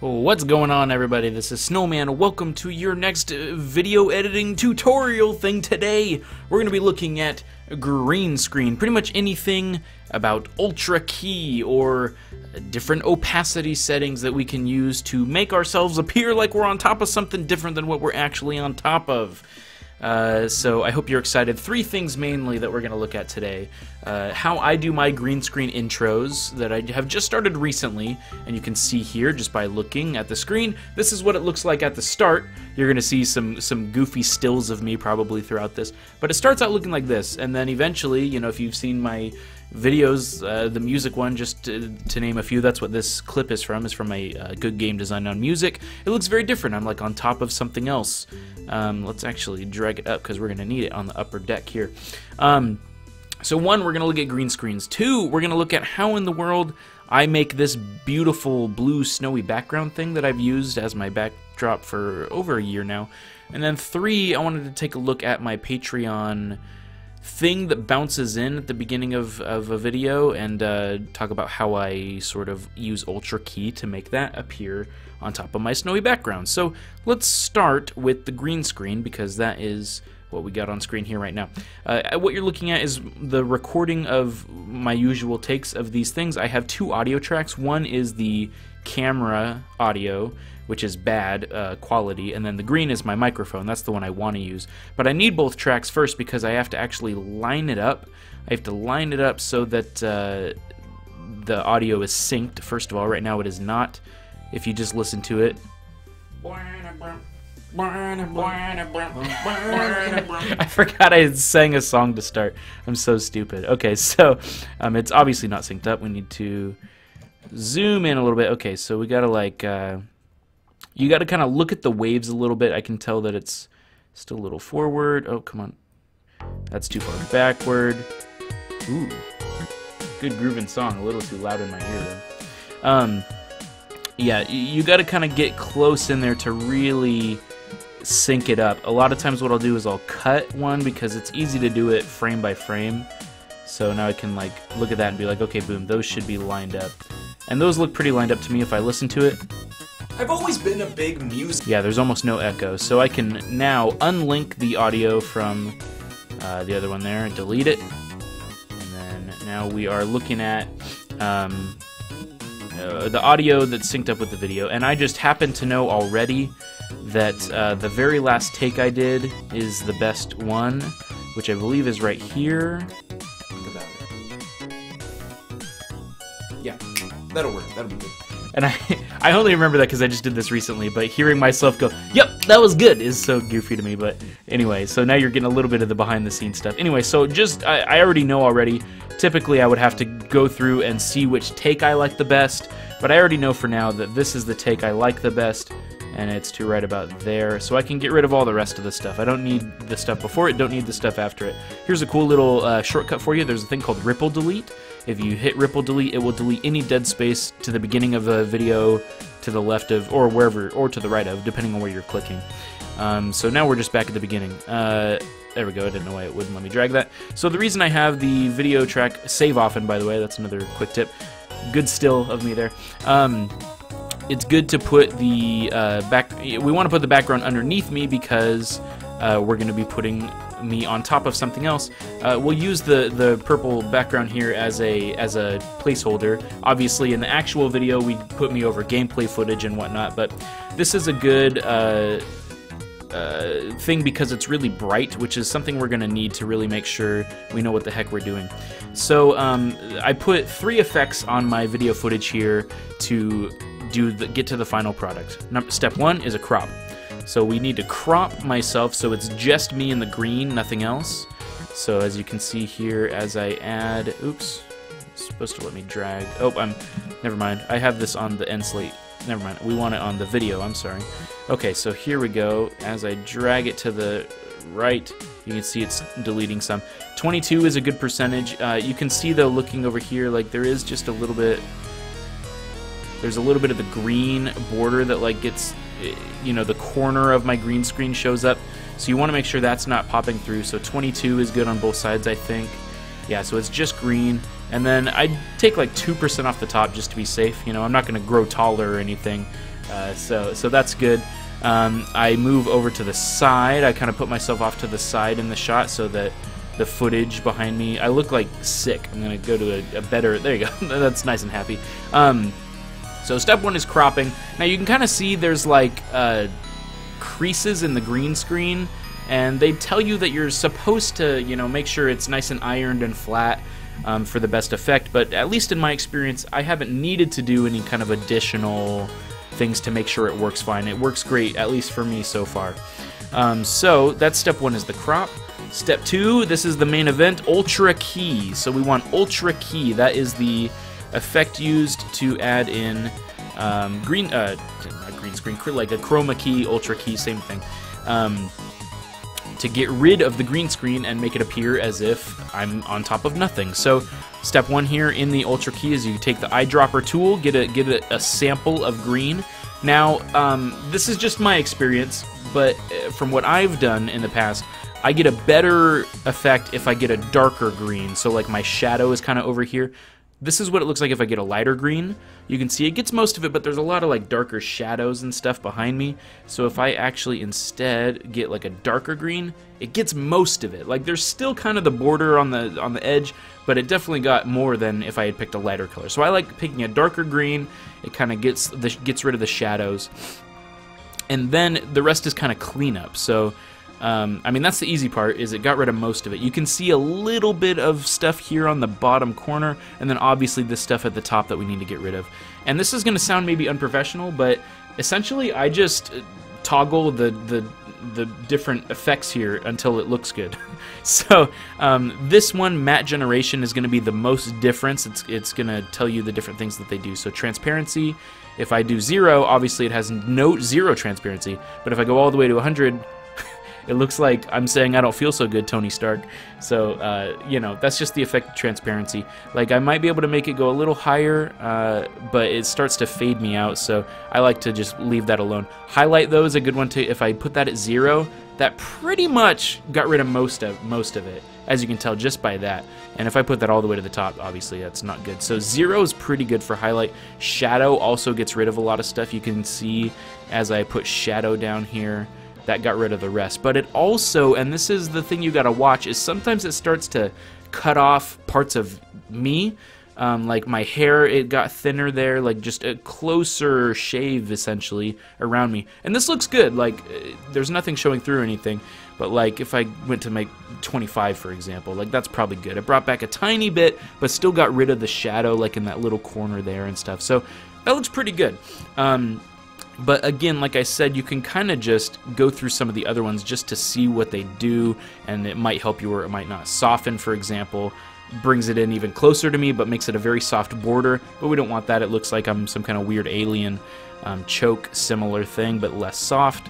What's going on, everybody? This is Snowman. Welcome to your next video editing tutorial thing. Today we're going to be looking at green screen. Pretty much anything about Ultra Key or different opacity settings that we can use to make ourselves appear like we're on top of something different than what we're actually on top of. So I hope you're excited. Three things mainly that we're going to look at today. How I do my green screen intros that I have just started recently, and you can see here just by looking at the screen, this is what it looks like at the start. You're going to see some goofy stills of me probably throughout this, but it starts out looking like this, and then eventually, you know, if you've seen my videos, the music one, just to name a few, that's what this clip is from a Good Game Design on Music. It looks very different. I'm like on top of something else. Let's actually drag it up because we're going to need it on the upper deck here. So one, we're going to look at green screens. Two, we're going to look at how in the world I make this beautiful blue snowy background thing that I've used as my backdrop for over a year now. And then three, I wanted to take a look at my Patreon thing that bounces in at the beginning of a video and talk about how I sort of use Ultra Key to make that appear on top of my snowy background. So let's start with the green screen because that is what we got on screen here right now. What you're looking at is the recording of my usual takes of these things. I have two audio tracks. One is the camera audio, which is bad quality, and then the green is my microphone. That's the one I want to use. But I need both tracks first because I have to actually line it up. I have to line it up so that the audio is synced. First of all, right now it is not. If you just listen to it. I forgot I sang a song to start. I'm so stupid. Okay, so it's obviously not synced up. We need to zoom in a little bit. Okay, so we gotta like you gotta kind of look at the waves a little bit. I can tell that it's still a little forward. Oh, come on. That's too far backward. Ooh. Good grooving song. A little too loud in my ear though. Yeah, you gotta kind of get close in there to really sync it up. A lot of times what I'll do is I'll cut one because it's easy to do it frame by frame. So now I can like look at that and be like, okay, boom, those should be lined up. And those look pretty lined up to me if I listen to it. I've always been a big music. Yeah, there's almost no echo. So I can now unlink the audio from the other one there and delete it. And then now we are looking at the audio that's synced up with the video. And I just happen to know already that the very last take I did is the best one, which I believe is right here. Think about it. Yeah, that'll work. That'll be good. And I only remember that because I just did this recently, but hearing myself go, yep, that was good, is so goofy to me. But anyway, so now you're getting a little bit of the behind-the-scenes stuff. Anyway, so just, I already know already. Typically, I would have to go through and see which take I like the best, but I already know for now that this is the take I like the best, and it's to right about there, so I can get rid of all the rest of the stuff. I don't need the stuff before it, don't need the stuff after it. Here's a cool little shortcut for you. There's a thing called Ripple Delete. If you hit Ripple Delete, it will delete any dead space to the beginning of a video, to the left of, or wherever, or to the right of, depending on where you're clicking. So now we're just back at the beginning. There we go, I didn't know why it wouldn't let me drag that. So the reason I have the video track save often, by the way, that's another quick tip. Good still of me there. It's good to put the we want to put the background underneath me because we're going to be putting me on top of something else. We'll use the purple background here as a placeholder. Obviously, in the actual video, we put me over gameplay footage and whatnot, but this is a good thing because it's really bright, which is something we're going to need to really make sure we know what the heck we're doing. So I put 3 effects on my video footage here to get to the final product. Step 1 is a crop. So we need to crop myself so it's just me in the green, nothing else. So as you can see here, as I add, oops, it's supposed to let me drag. Oh, never mind. I have this on the end slate. Never mind. We want it on the video. I'm sorry. Okay, so here we go. As I drag it to the right, you can see it's deleting some. 22 is a good percentage. You can see though, looking over here, like there is just a little bit. There's a little bit of the green border that like gets, you know, the corner of my green screen shows up. So you want to make sure that's not popping through. So 22 is good on both sides, I think. Yeah, so it's just green. And then I'd take like 2% off the top just to be safe. You know, I'm not going to grow taller or anything. So that's good. I move over to the side. I kind of put myself off to the side in the shot so that the footage behind me, I look like sick. I'm going to go to a better, there you go, that's nice and happy. So step one is cropping. Now you can kind of see there's like creases in the green screen, and they tell you that you're supposed to, you know, make sure it's nice and ironed and flat for the best effect, but at least in my experience, I haven't needed to do any kind of additional things to make sure it works fine. It works great, at least for me so far. So that's step one, is the crop. Step two, this is the main event, Ultra Key. So we want Ultra Key. That is the effect used to add in not green screen, like a chroma key, Ultra Key, same thing. To get rid of the green screen and make it appear as if I'm on top of nothing. So step one here in the Ultra Key is you take the eyedropper tool, get a sample of green. Now, this is just my experience, but from what I've done in the past, I get a better effect if I get a darker green. So like my shadow is kind of over here. This is what it looks like if I get a lighter green. You can see it gets most of it, but there's a lot of like darker shadows and stuff behind me. So if I actually instead get like a darker green, it gets most of it. Like there's still kind of the border on the edge, but it definitely got more than if I had picked a lighter color. So I like picking a darker green. It kind of gets rid of the shadows. And then the rest is kind of cleanup. So I mean, that's the easy part, is it got rid of most of it. You can see a little bit of stuff here on the bottom corner, and then obviously this stuff at the top that we need to get rid of. And this is going to sound maybe unprofessional, but essentially I just toggle the different effects here until it looks good. So this one, matte generation, is going to be the most difference. It's going to tell you the different things that they do. So transparency, if I do 0, obviously it has zero transparency, but if I go all the way to 100, it looks like I'm saying I don't feel so good, Tony Stark. So, you know, that's just the effect of transparency. Like, I might be able to make it go a little higher, but it starts to fade me out, so I like to just leave that alone. Highlight, though, is a good one to, if I put that at 0, that pretty much got rid of most of it, as you can tell just by that. And if I put that all the way to the top, obviously that's not good. So 0 is pretty good for highlight. Shadow also gets rid of a lot of stuff. You can see as I put shadow down here, that got rid of the rest. But it also, and this is the thing you gotta watch, is sometimes it starts to cut off parts of me. Like my hair, it got thinner there, like just a closer shave essentially around me. And this looks good, like there's nothing showing through anything. But like if I went to make 25, for example, like that's probably good. It brought back a tiny bit, but still got rid of the shadow like in that little corner there and stuff. So that looks pretty good. But again, like I said, you can kind of just go through some of the other ones just to see what they do, and it might help you or it might not. Soften, for example, brings it in even closer to me, but makes it a very soft border, but we don't want that. It looks like I'm some kind of weird alien. Choke, similar thing, but less soft.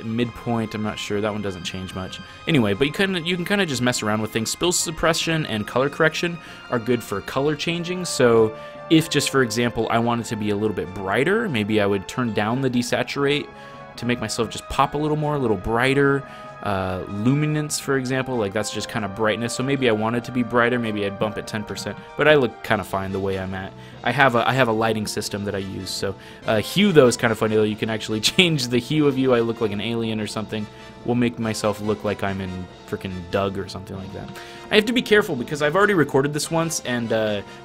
Midpoint, I'm not sure. That one doesn't change much. Anyway, but you can kind of just mess around with things. Spill suppression and color correction are good for color changing, so if just, for example, I wanted to be a little bit brighter, maybe I would turn down the desaturate to make myself just pop a little more, a little brighter. Luminance, for example, like that's just kind of brightness, so maybe I wanted to be brighter, maybe I'd bump it 10%, but I look kind of fine the way I'm at. I have a lighting system that I use. So hue, though, is kind of funny, though. You can actually change the hue of you. I look like an alien or something. We'll make myself look like I'm in freaking Doug or something like that. I have to be careful because I've already recorded this once and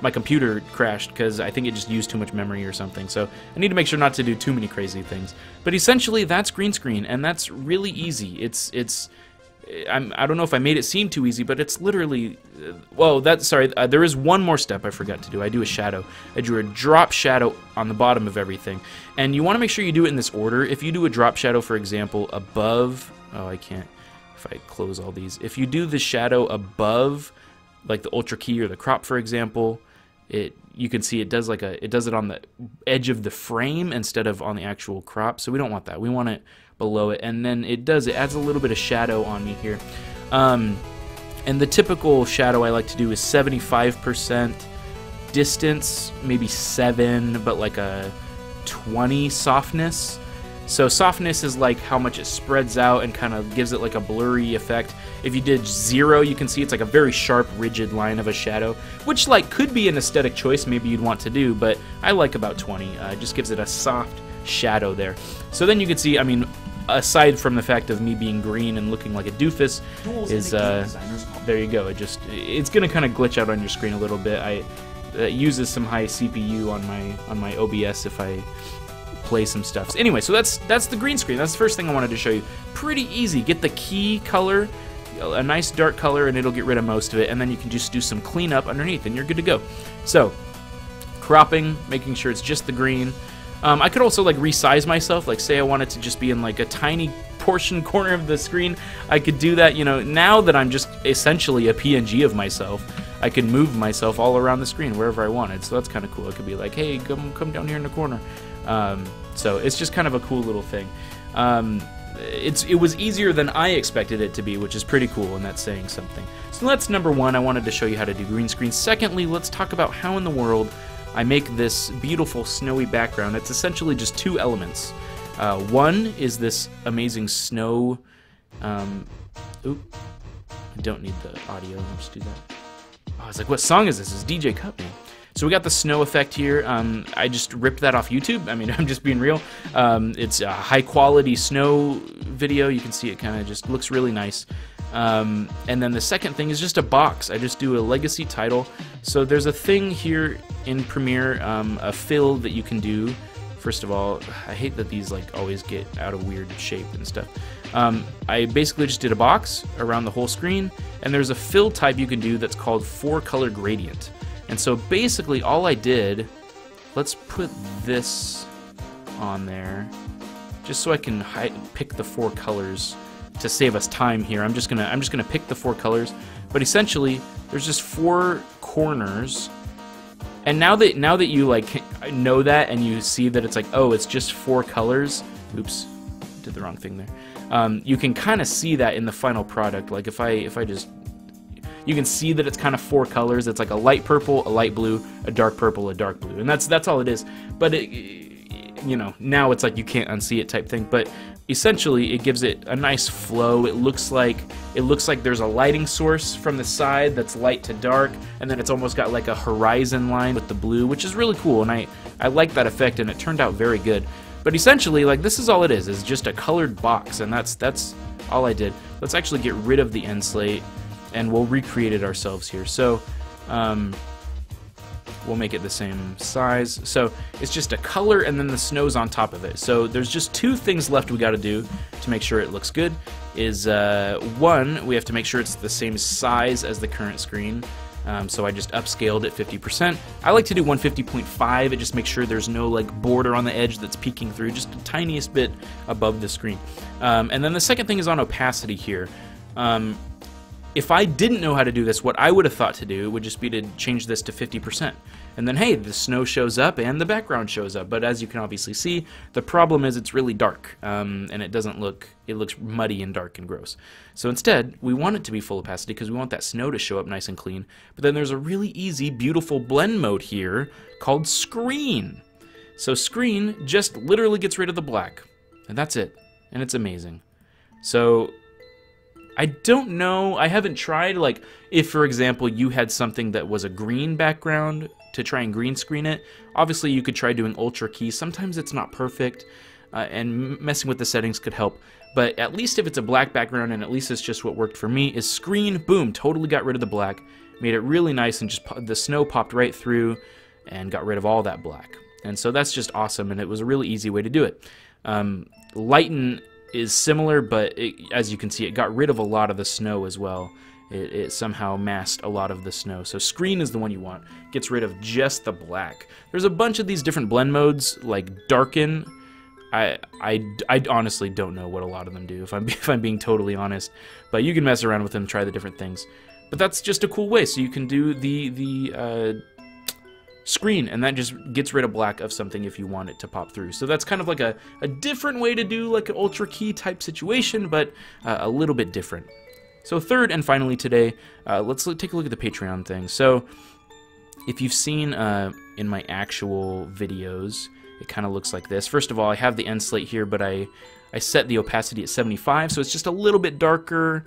my computer crashed because I think it just used too much memory or something. So I need to make sure not to do too many crazy things. But essentially, that's green screen, and that's really easy. I don't know if I made it seem too easy, but it's literally, there is one more step I forgot to do. I do a shadow. I drew a drop shadow on the bottom of everything, and you want to make sure you do it in this order. If you do a drop shadow, for example, above, I can't, if I close all these, if you do the shadow above, like the Ultra Key or the crop, for example, you can see it does it on the edge of the frame instead of on the actual crop, so we don't want that. We want it below it, and then it adds a little bit of shadow on me here. And the typical shadow I like to do is 75% distance, maybe 7, but like a 20 softness. So softness is like how much it spreads out and kind of gives it like a blurry effect. If you did 0, you can see it's like a very sharp, rigid line of a shadow, which like could be an aesthetic choice maybe you'd want to do, but I like about 20. It just gives it a soft shadow there. So then you can see, I mean, aside from the fact of me being green and looking like a doofus, is there you go. It's gonna kind of glitch out on your screen a little bit. It uses some high CPU on my OBS if I play some stuff. So anyway, so that's the green screen. That's the first thing I wanted to show you. Pretty easy. Get the key color, a nice dark color, and it'll get rid of most of it, and then you can just do some cleanup underneath and you're good to go. So cropping, making sure it's just the green. I could also like resize myself, like say I wanted to just be in like a tiny portion corner of the screen. I could do that, you know. Now that I'm just essentially a PNG of myself, I can move myself all around the screen wherever I wanted. So that's kind of cool. It could be like, hey, come down here in the corner. So it's just kind of a cool little thing. It was easier than I expected it to be, which is pretty cool, and that's saying something. So that's number one. I wanted to show you how to do green screen. Secondly, let's talk about how in the world I make this beautiful snowy background. It's essentially just two elements. One is this amazing snow. Oop, I don't need the audio. I'll just do that. Oh, I was like, what song is this? It's DJ Cup, man. So we got the snow effect here. I just ripped that off YouTube. I mean, I'm just being real. It's a high quality snow video. You can see it kind of just looks really nice. And then the second thing is just a box. I just do a legacy title. So there's a thing here in Premiere, a fill that you can do. First of all, I hate that these like always get out of weird shape and stuff. I basically just did a box around the whole screen, and there's a fill type you can do that's called 4-color gradient. And so basically all I did, let's put this on there, just so I can pick the 4 colors to save us time here. I'm just gonna pick the 4 colors, but essentially there's just 4 corners. And now that you like know that and you see that it's like, oh, it's just 4 colors. Oops, did the wrong thing there. You can kind of see that in the final product. Like if I just, you can see that it's kind of 4 colors. It's like a light purple, a light blue, a dark purple, a dark blue, and that's all it is. But you know, now it's like you can't unsee it type thing. But essentially, it gives it a nice flow. It looks like there's a lighting source from the side that's light to dark, and then it's almost got like a horizon line with the blue, which is really cool. And I like that effect, and it turned out very good. But essentially, like this is all it is just a colored box, and that's all I did. Let's actually get rid of the end slate, and we'll recreate it ourselves here. So we'll make it the same size. So it's just a color, and then the snow's on top of it. So there's just 2 things left we got to do to make sure it looks good. Is one, we have to make sure it's the same size as the current screen. So I just upscaled it 50%. I like to do 150.5. It just makes sure there's no like border on the edge that's peeking through, just the tiniest bit above the screen. And then the second thing is on opacity here. If I didn't know how to do this, what I would have thought to do would just be to change this to 50%. And then, hey, the snow shows up and the background shows up. But as you can obviously see, the problem is it's really dark. And it looks muddy and dark and gross. So instead, we want it to be full opacity because we want that snow to show up nice and clean. But then there's a really easy, beautiful blend mode here called Screen. So Screen just literally gets rid of the black. And that's it. And it's amazing. So I don't know, I haven't tried, like, if, for example, you had something that was a green background to try and green screen it. Obviously, you could try doing Ultra Key. Sometimes it's not perfect, and messing with the settings could help. But at least if it's a black background, and at least it's just what worked for me, is Screen, boom, totally got rid of the black, made it really nice, and just the snow popped right through and got rid of all that black. And so that's just awesome, and it was a really easy way to do it. Lighten is similar, but as you can see, it got rid of a lot of the snow as well. It somehow masked a lot of the snow. So Screen is the one you want. Gets rid of just the black. There's a bunch of these different blend modes, like Darken. I honestly don't know what a lot of them do, if I'm being totally honest. But you can mess around with them, try the different things. But that's just a cool way. So you can do the Screen, and that just gets rid of black of something if you want it to pop through. So that's kind of like a different way to do like an Ultra Key type situation, but a little bit different. So third and finally today, let's take a look at the Patreon thing. So if you've seen in my actual videos, it kind of looks like this. First of all, I have the end slate here, but I set the opacity at 75, so it's just a little bit darker,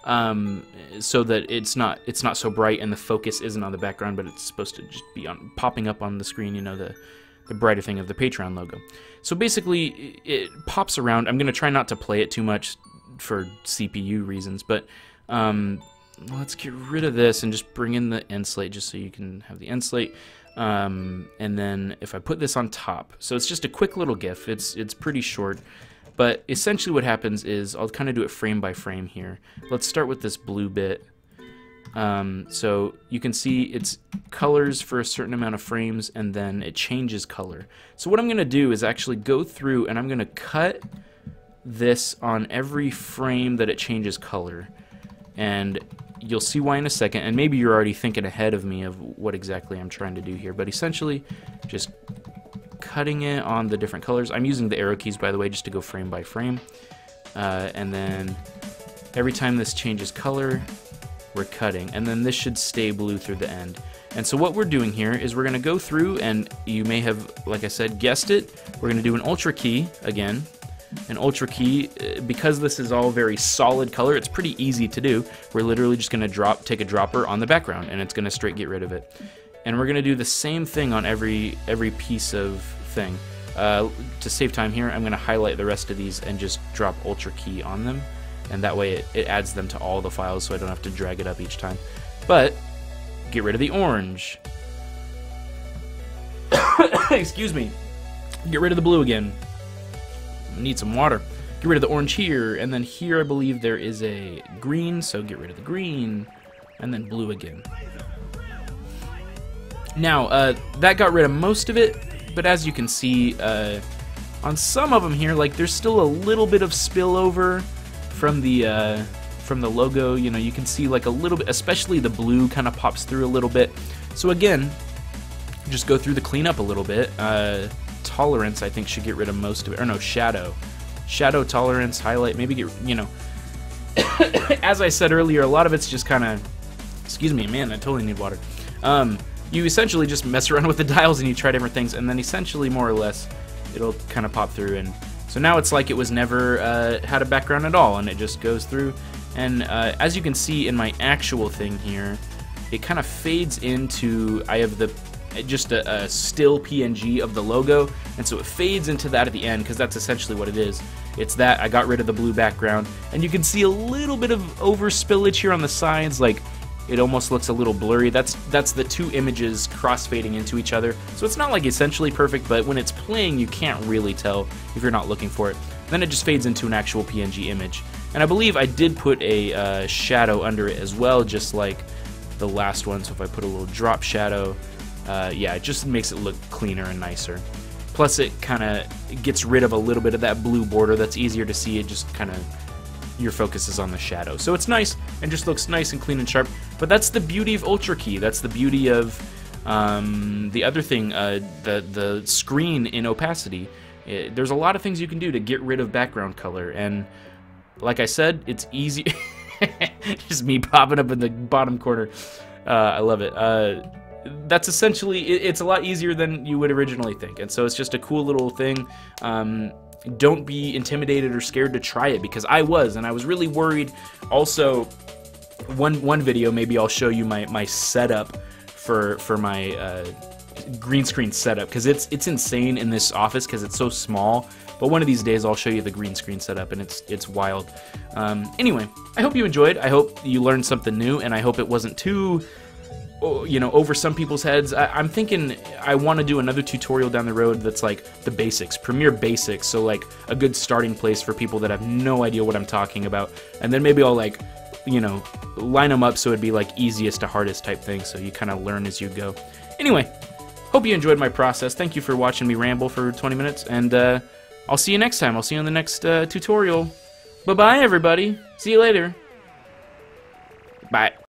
so that it's not so bright and the focus isn't on the background, but it's supposed to just be popping up on the screen, you know, the brighter thing of the Patreon logo. So basically, it pops around. I'm going to try not to play it too much for CPU reasons, but let's get rid of this and just bring in the end slate just so you can have the end slate. And then if I put this on top, so it's just a quick little GIF. It's pretty short, but essentially what happens is I'll kind of do it frame by frame here. Let's start with this blue bit. So you can see it's colors for a certain amount of frames, and then it changes color. So what I'm going to do is actually go through and I'm going to cut this on every frame that it changes color. And you'll see why in a second, and maybe you're already thinking ahead of me of what exactly I'm trying to do here, but essentially just cutting it on the different colors. I'm using the arrow keys, by the way, just to go frame by frame. And then every time this changes color, we're cutting, and then this should stay blue through the end. And so what we're doing here is we're going to go through, and you may have, like I said, guessed it, we're going to do an ultra key again. An ultra key, because this is all very solid color, it's pretty easy to do. We're literally just going to take a dropper on the background, and it's going to straight get rid of it. And we're going to do the same thing on every piece of thing. To save time here, I'm going to highlight the rest of these and just drop ultra key on them. And that way it adds them to all the files so I don't have to drag it up each time. But, get rid of the orange. Excuse me. Get rid of the blue again. I need some water. Get rid of the orange here, and then here I believe there is a green, so get rid of the green, and then blue again. Now, that got rid of most of it, but as you can see, on some of them here, like there's still a little bit of spillover from the logo. You know, you can see like a little bit, especially the blue kind of pops through a little bit. So again, just go through the cleanup a little bit. Tolerance, I think, should get rid of most of it. Or no, shadow, tolerance, highlight, maybe get, you know. As I said earlier, a lot of it's just kind of, excuse me, man, I totally need water. You essentially just mess around with the dials and you try different things, and then essentially, more or less, it'll kind of pop through. And so now it's like it was never had a background at all, and it just goes through. And as you can see in my actual thing here, it kind of fades into, I have just a still PNG of the logo, and so it fades into that at the end, because that's essentially what it is. It's that I got rid of the blue background, and you can see a little bit of over spillage here on the sides, like it almost looks a little blurry. That's the two images cross-fading into each other. So it's not like essentially perfect, but when it's playing, you can't really tell if you're not looking for it. Then it just fades into an actual PNG image. And I believe I did put a shadow under it as well, just like the last one. So if I put a little drop shadow, yeah, it just makes it look cleaner and nicer. Plus it kind of gets rid of a little bit of that blue border that's easier to see. It just kind of, your focus is on the shadow. So it's nice and just looks nice and clean and sharp. But that's the beauty of Ultra Key. That's the beauty of the other thing, the screen in opacity. There's a lot of things you can do to get rid of background color. And like I said, it's easy. Just me popping up in the bottom corner. I love it. That's essentially, it's a lot easier than you would originally think. And so it's just a cool little thing. Don't be intimidated or scared to try it, because I was, and I was really worried. Also, one video, maybe I'll show you my setup for my green screen setup, because it's insane in this office because it's so small. But one of these days I'll show you the green screen setup, and it's wild. Anyway, I hope you enjoyed. I hope you learned something new, and I hope it wasn't too, you know, over some people's heads. I'm thinking I want to do another tutorial down the road that's like the basics, Premiere Basics, so like a good starting place for people that have no idea what I'm talking about. And then maybe I'll, like, you know, line them up so it'd be like easiest to hardest type thing, so you kind of learn as you go. Anyway, hope you enjoyed my process. Thank you for watching me ramble for 20 minutes, and I'll see you next time. I'll see you on the next tutorial. Bye-bye, everybody. See you later. Bye.